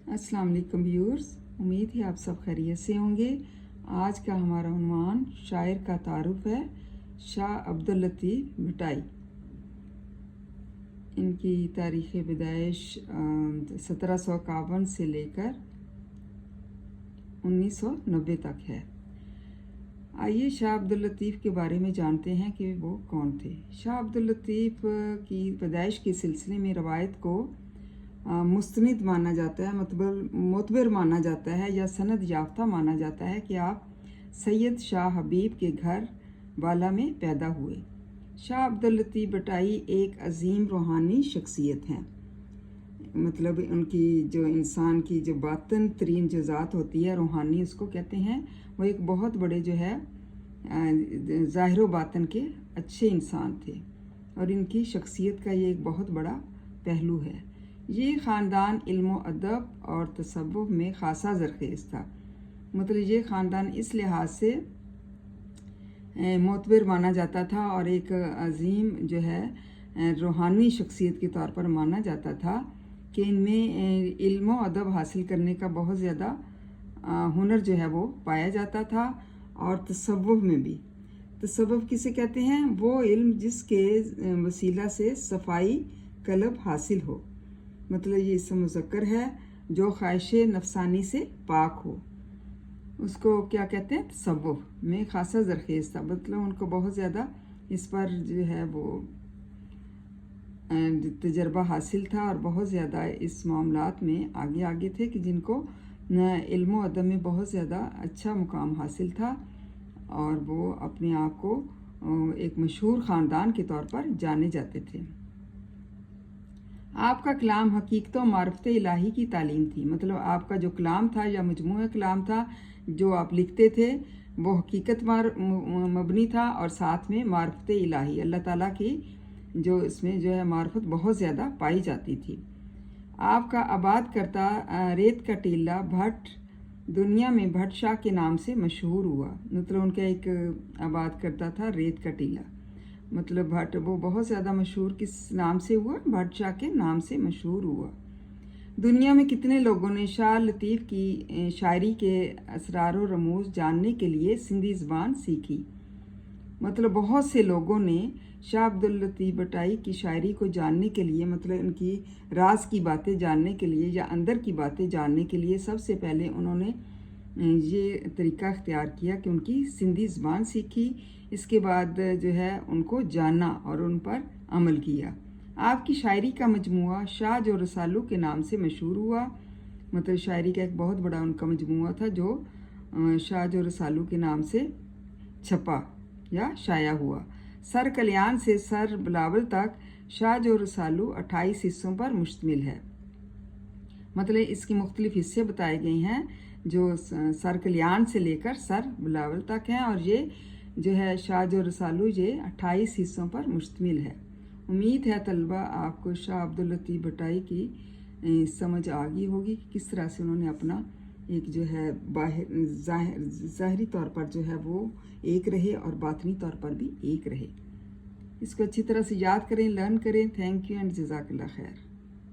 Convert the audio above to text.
अस्सलाम वालेकुम व्यूअर्स, उम्मीद है आप सब खैरियत से होंगे। आज का हमारा उन्वान शायर का तारुफ है शाह अब्दुल लतीफ़ भटाई। इनकी तारीख़ पैदाइश 1751 से लेकर 1990 तक है। आइए शाह अब्दुल लतीफ़ के बारे में जानते हैं कि वो कौन थे। शाह अब्दुल लतीफ़ की पैदाइश के सिलसिले में रवायत को मुस्तनिद माना जाता है, मतलब मोतबर माना जाता है या सनद याफ्ता माना जाता है कि आप सैयद शाह हबीब के घर वाला में पैदा हुए। शाह अब्दुल लतीफ़ भटाई एक अजीम रूहानी शख्सियत हैं। मतलब उनकी जो इंसान की जो बातन तरीन जो ज़ात होती है, रूहानी उसको कहते हैं, वो एक बहुत बड़े जो है ज़ाहिर बातन के अच्छे इंसान थे और इनकी शख्सियत का ये एक बहुत बड़ा पहलू है। ये ख़ानदान इल्म अदब और तसव्वुफ़ में ख़ासा ज़रख़ेज़ था। मतलब ये ख़ानदान इस लिहाज से मोतबर माना जाता था और एक अजीम जो है रूहानी शख्सियत के तौर पर माना जाता था कि इनमें इल्म अदब हासिल करने का बहुत ज़्यादा हुनर जो है वो पाया जाता था। और तसव्वुफ़ में भी, तसव्वुफ़ किसे कहते हैं? वो इल्म जिसके वसीला से सफ़ाई कल्ब हासिल हो। मतलब ये इसम मुज़क्कर है जो ख्वाहिश नफसानी से पाक हो, उसको क्या कहते हैं? तसव्वुफ़ में ख़ासा ज़रख़ेज़ था। मतलब उनको बहुत ज़्यादा इस पर जो है वो तजर्बा हासिल था और बहुत ज़्यादा इस मामलात में आगे थे कि जिनको इल्म अदब में बहुत ज़्यादा अच्छा मुकाम हासिल था और वो अपने आप को एक मशहूर ख़ानदान के तौर पर जाने जाते थे। आपका कलाम हकीकत व मारफत इलाही की तालीम थी। मतलब आपका जो कलाम था या मजमूआ कलाम था जो आप लिखते थे वो हकीकत मबनी था और साथ में मारफत इलाही, अल्लाह ताला की जो इसमें जो है मारफत बहुत ज़्यादा पाई जाती थी। आपका आबाद करता रेत का टीला भट्ट दुनिया में भट्ट शाह के नाम से मशहूर हुआ। मतलब उनका एक आबाद करता था रेत का टीला, मतलब भट्ट, वो बहुत ज़्यादा मशहूर किस नाम से हुआ? भट्ट शाह के नाम से मशहूर हुआ। दुनिया में कितने लोगों ने शाह लतीफ़ की शायरी के असरार व रमूज़ जानने के लिए सिंधी ज़बान सीखी। मतलब बहुत से लोगों ने शाह अब्दुल लतीफ़ भटाई की शायरी को जानने के लिए, मतलब उनकी राज की बातें जानने के लिए या अंदर की बातें जानने के लिए सबसे पहले उन्होंने ये तरीका इख्तियार किया कि उनकी सिंधी ज़बान सीखी। इसके बाद जो है उनको जाना और उन पर अमल किया। आपकी शायरी का मजमुआ शाह जो रसालू के नाम से मशहूर हुआ। मतलब शायरी का एक बहुत बड़ा उनका मजमुआ था जो शाह जो रसालू के नाम से छपा या शाया हुआ। सर कल्याण से सर बिलावल तक शाह जो रसालू 28 हिस्सों पर मुश्तमिल है। मतलब इसके मुख्तलिफ हिस्से बताए गए हैं जो सर कल्याण से लेकर सर बिलावल तक हैं और ये जो है शाह जो रसालू ये 28 हिस्सों पर मुश्तमिल है। उम्मीद है तलबा आपको शाह अब्दुल लतीफ़ भटाई की समझ आ गई होगी कि किस तरह से उन्होंने अपना एक जो है ज़ाहिरी तौर पर जो है वो एक रहे और बातनी तौर पर भी एक रहे। इसको अच्छी तरह से याद करें, लर्न करें। थैंक यू एंड जज़ाकल्लाह खैर।